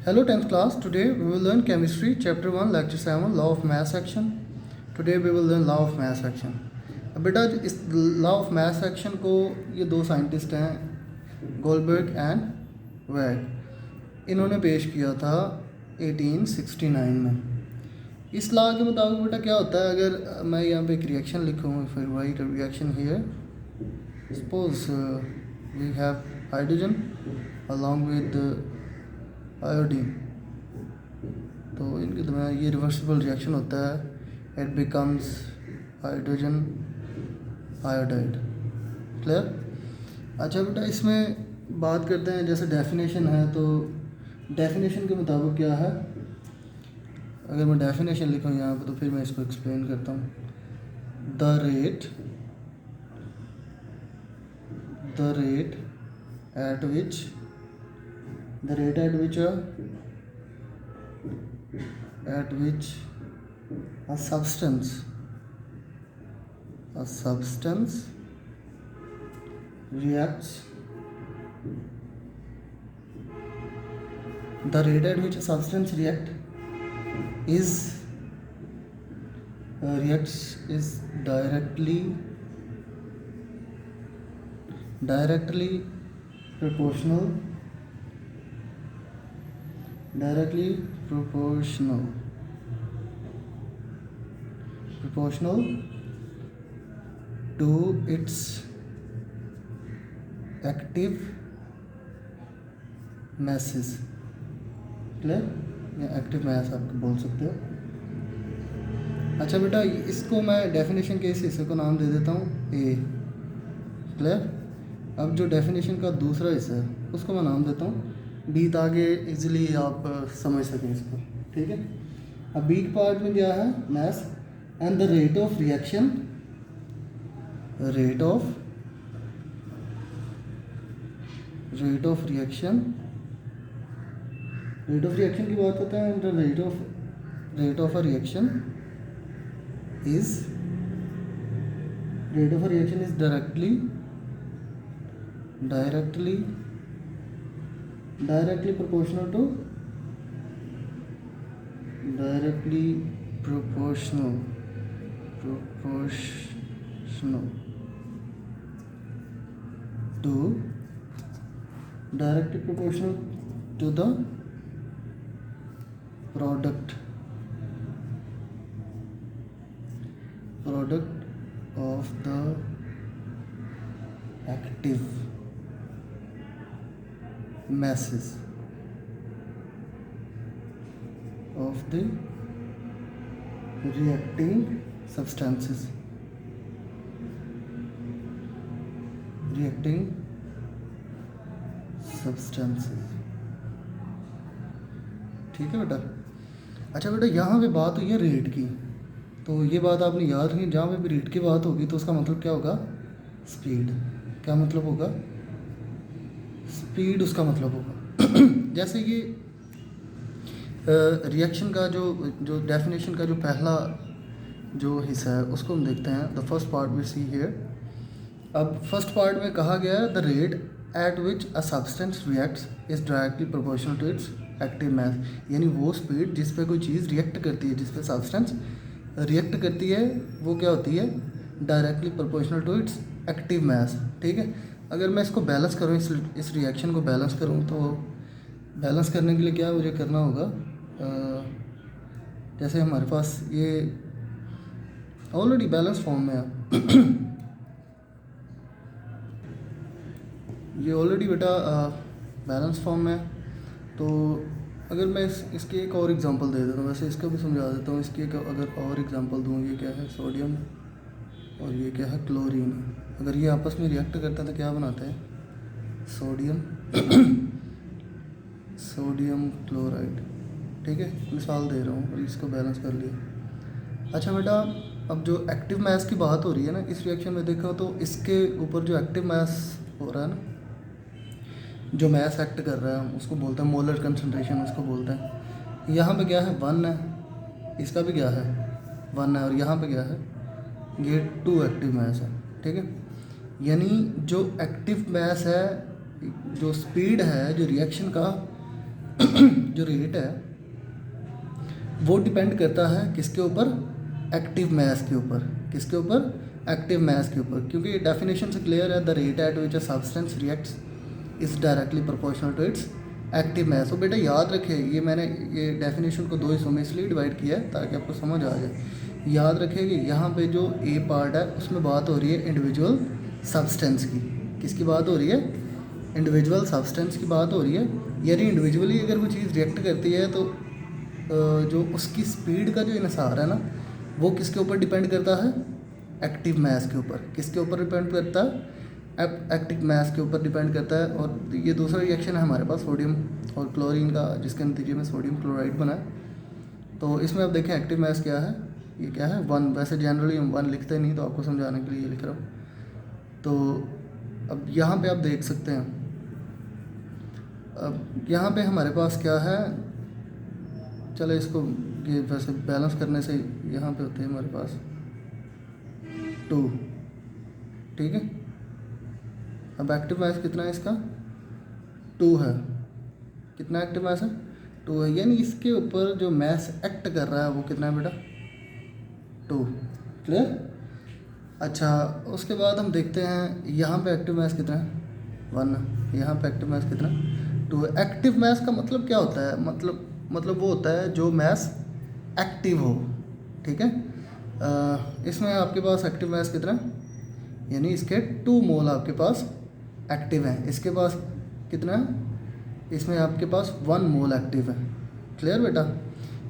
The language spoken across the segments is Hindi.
Hello 10th class. Today we will learn chemistry chapter 1 lecture 7 law of mass action. Today we will learn law of mass action. अब बेटा इस लॉ ऑफ मास एक्शन को ये दो साइंटिस्ट हैं गोल्डबर्ग एंड वैग, इन्होंने पेश किया था 1869 में। इस लॉ के मुताबिक बेटा क्या होता है, अगर मैं यहाँ पे एक रिएक्शन लिखूँ, फिर right reaction here, suppose we have hydrogen along with iodine, तो इनके दरमियान ये रिवर्सिबल रिएक्शन होता है, it becomes hydrogen iodide. Clear? अच्छा बेटा, इसमें बात करते हैं, जैसे डेफिनेशन है, तो डेफिनेशन के मुताबिक क्या है, अगर मैं डेफिनेशन लिखूँ यहाँ पे तो फिर मैं इसको एक्सप्लेन करता हूँ। The rate at which a substance reacts, the rate at which a substance reacts is directly proportional to its active masses। Clear? या एक्टिव मास आप बोल सकते हो। अच्छा बेटा, इसको मैं डेफिनेशन के इस हिस्से को नाम दे देता हूँ ए। क्लियर? अब जो डेफिनेशन का दूसरा हिस्सा है उसको मैं नाम देता हूँ बी, ताकि इजीली आप समझ सकें इसको। ठीक है? अब बी के पार्ट में क्या है, mass and the rate of reaction की बात होता है। The rate of a reaction is directly proportional to the product of the active masses of the reacting substances। ठीक है बेटा? अच्छा बेटा, यहाँ पे बात हुई है रेट की, तो ये बात आपने याद रखनी, जहाँ पे भी रेट की बात होगी तो उसका मतलब क्या होगा, स्पीड। क्या मतलब होगा? स्पीड उसका मतलब होगा। जैसे ये रिएक्शन का जो डेफिनेशन का जो पहला जो हिस्सा है उसको हम देखते हैं। The first part we see here. अब फर्स्ट पार्ट में कहा गया है the rate at which a substance reacts is directly proportional to its active mass, यानी वो स्पीड जिस पे कोई चीज़ रिएक्ट करती है, जिस पे सब्सटेंस रिएक्ट करती है, वो क्या होती है, directly proportional to its active mass. ठीक है? अगर मैं इसको बैलेंस करूँ, इस रिएक्शन को बैलेंस करूँ, तो बैलेंस करने के लिए क्या मुझे करना होगा, जैसे हमारे पास ये ऑलरेडी बैलेंस फॉर्म में है। ये ऑलरेडी बेटा बैलेंस फॉर्म में है, तो अगर मैं इसकी एक और एग्जांपल दे देता हूँ, वैसे इसका भी समझा देता हूँ। इसकी एक अगर और एग्जांपल दूँ, ये क्या है, सोडियम, और ये क्या है, क्लोरीन। अगर ये आपस में रिएक्ट करते हैं तो क्या बनाते हैं, सोडियम क्लोराइड। ठीक है? मिसाल दे रहा हूँ, और इसको बैलेंस कर लिया। अच्छा बेटा, अब जो एक्टिव मास की बात हो रही है ना, इस रिएक्शन में देखो तो इसके ऊपर जो एक्टिव मास हो रहा है ना, जो मास एक्ट कर रहा है, उसको बोलते हैं मोलर कंसंट्रेशन, उसको बोलते हैं। यहाँ पे क्या है, 1 है, इसका भी क्या है, 1 है, और यहाँ पे क्या है, ये 2 एक्टिव मास है। ठीक है? यानी जो एक्टिव मास है, जो स्पीड है, जो रिएक्शन का जो रेट है वो डिपेंड करता है किसके ऊपर, एक्टिव मास के ऊपर। किसके ऊपर? एक्टिव मास के ऊपर, क्योंकि डेफिनेशन से क्लियर है, the rate at which a substance reacts is directly proportional to its active mass. तो बेटा याद रखें, ये मैंने ये डेफिनेशन को 2 हिस्सों में इसलिए डिवाइड किया है ताकि आपको समझ आ जाए। याद रखें कि यहाँ पे जो ए पार्ट है उसमें बात हो रही है इंडिविजुअल सब्सटेंस की। किसकी बात हो रही है? इंडिविजुअल सब्सटेंस की बात हो रही है। यानी इंडिविजुअली अगर कोई चीज़ रिएक्ट करती है तो जो उसकी स्पीड का जो इन्हिसार है ना, वो किसके ऊपर डिपेंड करता है? एक्टिव मास के ऊपर। किसके ऊपर डिपेंड करता है? एक्टिव मास के ऊपर डिपेंड करता है। और ये दूसरा रिएक्शन है हमारे पास सोडियम और क्लोरीन का, जिसके नतीजे में सोडियम क्लोराइड बना है। तो इसमें आप देखें एक्टिव मास क्या है, ये क्या है? 1। वैसे जनरली हम 1 लिखते नहीं, तो आपको समझाने के लिए लिख रहा हूँ। तो अब यहाँ पे आप देख सकते हैं, अब यहाँ पे हमारे पास क्या है, चलो इसको ये वैसे बैलेंस करने से यहाँ पे होते हैं हमारे पास 2, ठीक है। अब एक्टिव मास कितना है इसका? 2 है। कितना एक्टिव मास है? 2 है। यानी इसके ऊपर जो मास एक्ट कर रहा है वो कितना है बेटा? 2। क्लियर? अच्छा, उसके बाद हम देखते हैं यहाँ पे एक्टिव मास कितना है? 1। यहाँ पे एक्टिव मास कितना? 2 है। एक्टिव मास का मतलब क्या होता है? मतलब वो होता है जो मास एक्टिव हो, ठीक है। इसमें आपके पास एक्टिव मास कितना है? यानी इसके 2 मोल आपके पास एक्टिव हैं। इसके पास कितना है? इसमें आपके पास 1 मोल एक्टिव है। क्लियर बेटा?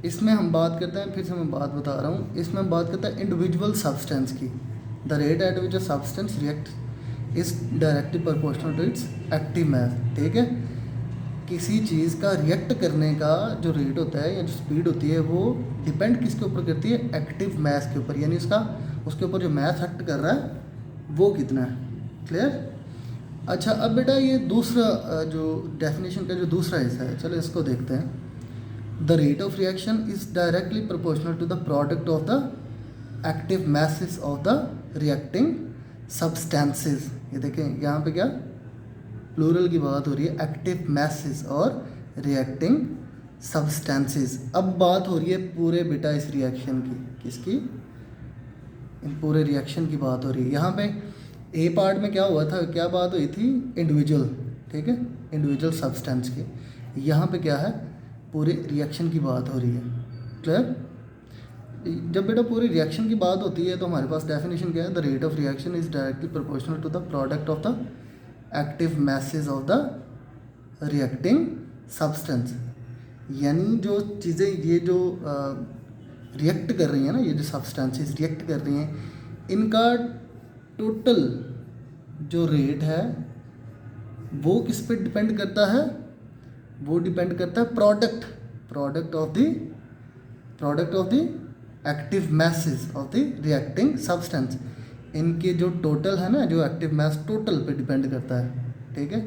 इसमें हम बात करते हैं, फिर से मैं बात बता रहा हूँ, इसमें हम बात करते हैं इंडिविजुअल सब्सटेंस की। The rate at which a substance react is directly proportional to its active mass, ठीक है। किसी चीज़ का रिएक्ट करने का जो रेट होता है या जो स्पीड होती है वो डिपेंड किसके ऊपर करती है? एक्टिव मास के ऊपर। यानी उसके ऊपर जो मास एक्ट कर रहा है वो कितना है। क्लियर? अच्छा, अब बेटा ये दूसरा जो डेफिनेशन का जो दूसरा हिस्सा है, चलो इसको देखते हैं। The rate of reaction is directly proportional to the product of the active masses of the reacting substances. ये देखें यहाँ पे क्या प्लूरल की बात हो रही है, एक्टिव मासेस और रिएक्टिंग सब्सटेंसेस। अब बात हो रही है पूरे बेटा इस रिएक्शन की। किसकी? इन पूरे रिएक्शन की बात हो रही है। यहाँ पे ए पार्ट में क्या हुआ था, क्या बात हुई थी? इंडिविजुअल, ठीक है, इंडिविजुअल सब्सटेंस की। यहाँ पे क्या है? पूरे रिएक्शन की बात हो रही है। क्लियर? जब बेटा पूरी रिएक्शन की बात होती है तो हमारे पास डेफिनेशन क्या है? The rate of reaction is directly proportional to the product of the active masses of the reacting substance. यानी जो चीज़ें ये जो रिएक्ट कर रही हैं ना, ये जो सब्सटेंसेस रिएक्ट कर रही हैं, इनका टोटल जो रेट है वो किस पे डिपेंड करता है? वो डिपेंड करता है product of the active masses of the reacting substance. इनके जो टोटल है ना, जो एक्टिव मास टोटल पे डिपेंड करता है, ठीक है।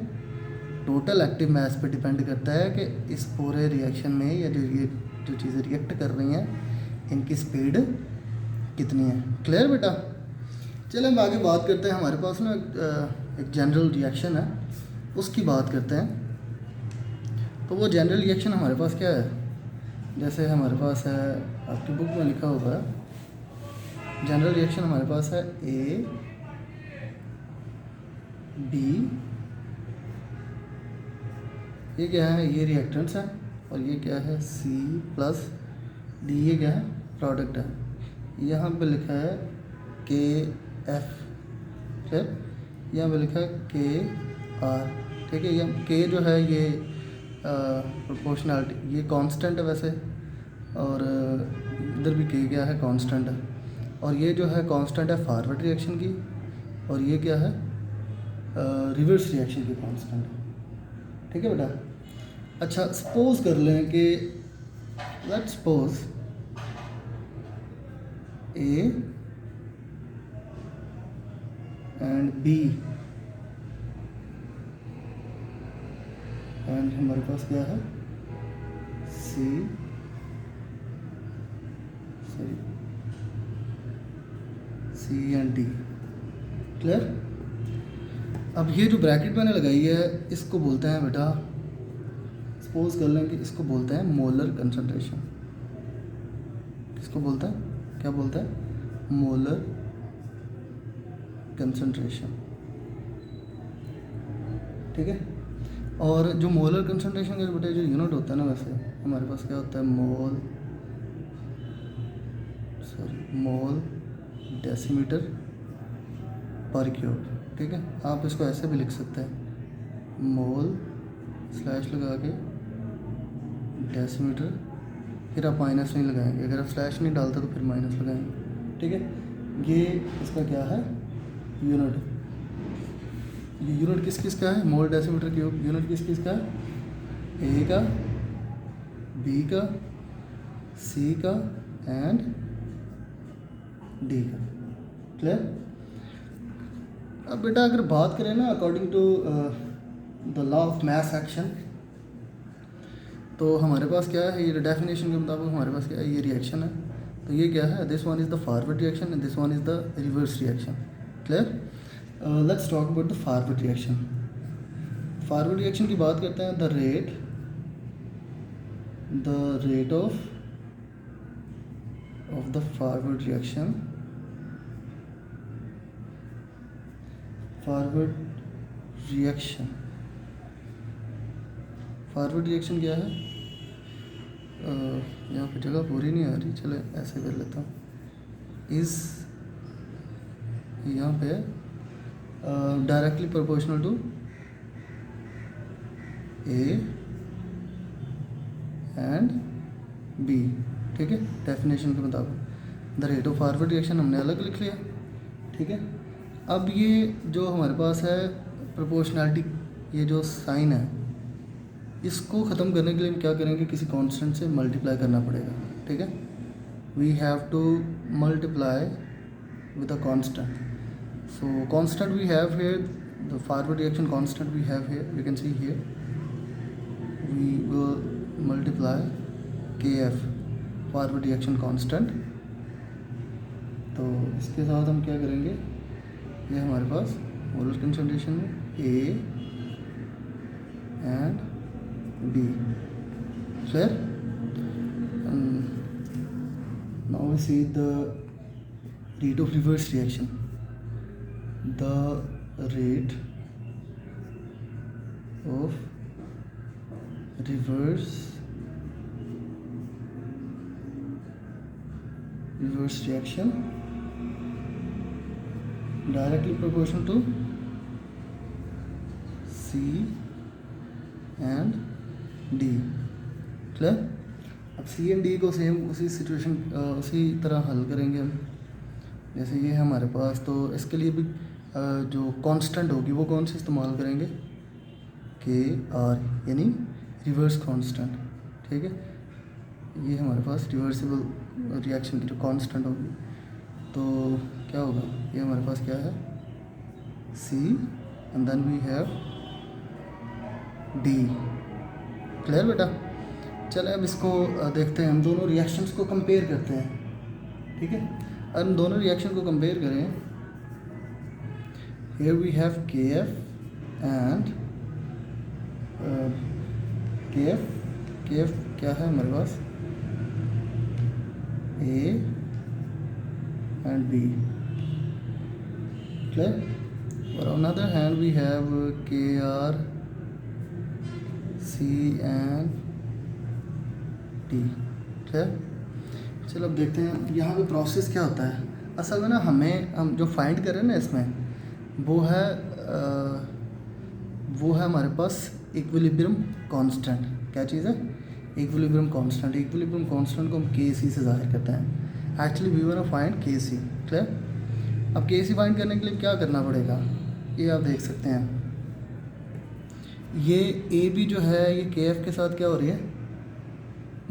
टोटल एक्टिव मास पे डिपेंड करता है कि इस पूरे रिएक्शन में या ये जो चीज़ें रिएक्ट कर रही हैं इनकी स्पीड कितनी है। क्लियर बेटा? चलो हम आगे बात करते हैं। हमारे पास ना एक जनरल रिएक्शन है, उसकी बात करते हैं। तो वो जनरल रिएक्शन हमारे पास क्या है? जैसे हमारे पास है, आपकी बुक में लिखा होगा, जनरल रिएक्शन हमारे पास है ए बी, ये क्या है? ये रिएक्टेंट्स है। और ये क्या है? सी प्लस डी, ये क्या है? प्रोडक्ट है। यहाँ पे लिखा है के एफ, ठीक, यहाँ पे लिखा है के आर, ठीक है। ये के जो है ये प्रोपोर्शनलिटी, ये कांस्टेंट है वैसे, और इधर भी के क्या है? कांस्टेंट है। और ये जो है कांस्टेंट है फॉरवर्ड रिएक्शन की, और ये क्या है? रिवर्स रिएक्शन की कांस्टेंट, ठीक है बेटा। अच्छा, सपोज कर लें कि let's suppose A and B, and हमारे पास क्या है? C, sorry, C and D. Clear? अब ये जो ब्रैकेट मैंने लगाई है इसको बोलते हैं बेटा सपोज कर लें कि इसको बोलते हैं मोलर कंसंट्रेशन। किसको बोलता है, क्या बोलता है, मोलर कंसंट्रेशन। ठीक है। और जो मोलर कंसंट्रेशन का बेटा जो यूनिट होता है ना, वैसे हमारे पास क्या होता है, मोल डेसीमीटर पर क्यूब। ठीक है, आप इसको ऐसे भी लिख सकते हैं, मोल स्लैश लगा के डेसीमीटर, फिर आप माइनस नहीं लगाएंगे, अगर आप स्लैश नहीं डालते तो फिर माइनस लगाएंगे। ठीक है, ये इसका क्या है, यूनिट। ये यूनिट किस किस का है, मोल डेसीमीटर क्यूब यूनिट किस किस का है, ए का, बी का, सी का एंड डी का। क्लियर। अब बेटा अगर बात करें ना according to the law of mass action, तो हमारे पास क्या है, ये डेफिनेशन के मुताबिक हमारे पास क्या है, ये रिएक्शन है। तो ये क्या है, this one is the forward reaction and this one is the reverse reaction. Clear. Let's talk about the forward reaction. Forward reaction की बात करते हैं, the rate of the forward reaction, forward reaction क्या है, यहाँ पे जगह पूरी नहीं आ रही, चले ऐसे कर लेता हूँ, इज़ यहाँ पे directly proportional to A and B. ठीक है, डेफिनेशन के मुताबिक the rate of forward reaction हमने अलग लिख लिया। ठीक है, अब ये जो हमारे पास है प्रोपोर्शनैलिटी, ये जो साइन है, इसको ख़त्म करने के लिए हम क्या करेंगे, किसी कांस्टेंट से मल्टीप्लाई करना पड़ेगा। ठीक है, we have to multiply with a constant. So constant we have here, the forward reaction constant we have here, you can see here, we will multiply KF forward reaction constant. तो इसके साथ हम क्या करेंगे, ये हमारे पास मोलर कंसंट्रेशन में A and B। Clear? Now we see the rate of reverse reaction. The rate of reverse reaction directly proportional to C and D। Clear. अब C एंड D को सेम उसी सिचुएशन उसी तरह हल करेंगे हम। जैसे ये है हमारे पास, तो इसके लिए भी जो कांस्टेंट होगी वो कौन सी इस्तेमाल करेंगे, KR, यानी रिवर्स कांस्टेंट। ठीक है, ये हमारे पास रिवर्सिबल रिएक्शन की जो कांस्टेंट होगी, तो क्या होगा, ये हमारे पास क्या है, C and then we have D। Clear बेटा। चले अब इसको देखते हैं, हम दोनों रिएक्शंस को कंपेयर करते हैं। ठीक है, अब हम दोनों रिएक्शन को कंपेयर करें, here we have KF and KF क्या है हमारे पास, A and B। Clear? और on other hand we have KR, C and D। Clear? चलो अब देखते हैं यहाँ पे प्रोसेस क्या होता है। असल में ना हम जो फाइंड कर रहे हैं ना इसमें, वो है हमारे पास इक्विलिब्रियम कांस्टेंट। क्या चीज़ है, इक्विलिब्रियम कांस्टेंट। इक्विलिब्रियम कांस्टेंट को हम KC से ज़ाहिर करते हैं। Actually we want to find KC। Clear. अब KC फाइंड करने के लिए क्या करना पड़ेगा, ये आप देख सकते हैं, ये AB जो है ये KF के साथ क्या हो रही है,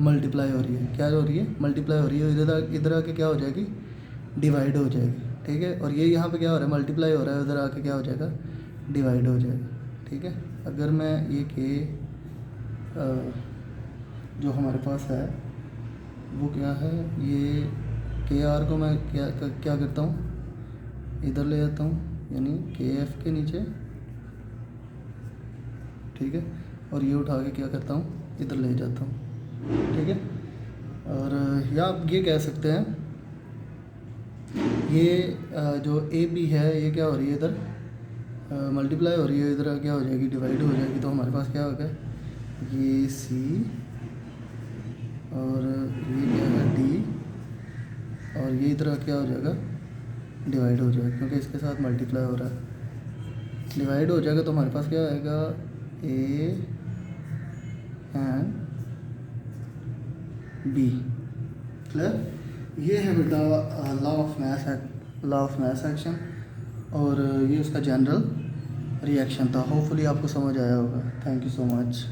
मल्टीप्लाई हो रही है। क्या हो रही है, मल्टीप्लाई हो रही है। इधर आके क्या हो जाएगी, डिवाइड हो जाएगी। ठीक है, और ये यहाँ पे क्या हो रहा है, मल्टीप्लाई हो रहा है, उधर आके क्या हो जाएगा, डिवाइड हो जाएगा। ठीक है, अगर मैं ये जो हमारे पास है वो क्या है, ये KR को मैं क्या करता हूँ, इधर ले जाता हूँ, यानी KF के नीचे। ठीक है, और ये उठा के क्या करता हूँ, इधर ले जाता हूँ, ठीक है। और या आप ये कह सकते हैं ये जो ए बी है ये क्या हो रही है, इधर मल्टीप्लाई हो रही है, इधर क्या हो जाएगी, डिवाइड हो जाएगी। तो हमारे पास क्या होगा, ये सी और ये क्या है डी, और ये इधर क्या हो जाएगा, डिवाइड हो जाएगा, क्योंकि इसके साथ मल्टीप्लाई हो रहा है। डिवाइड हो जाएगा तो हमारे पास क्या आएगा, ए एंड बी। क्लियर। ये है बेटा लॉ ऑफ मैथ एक्शन, और ये उसका जनरल रिएक्शन था। होपफुली आपको समझ आया होगा। Thank you so much.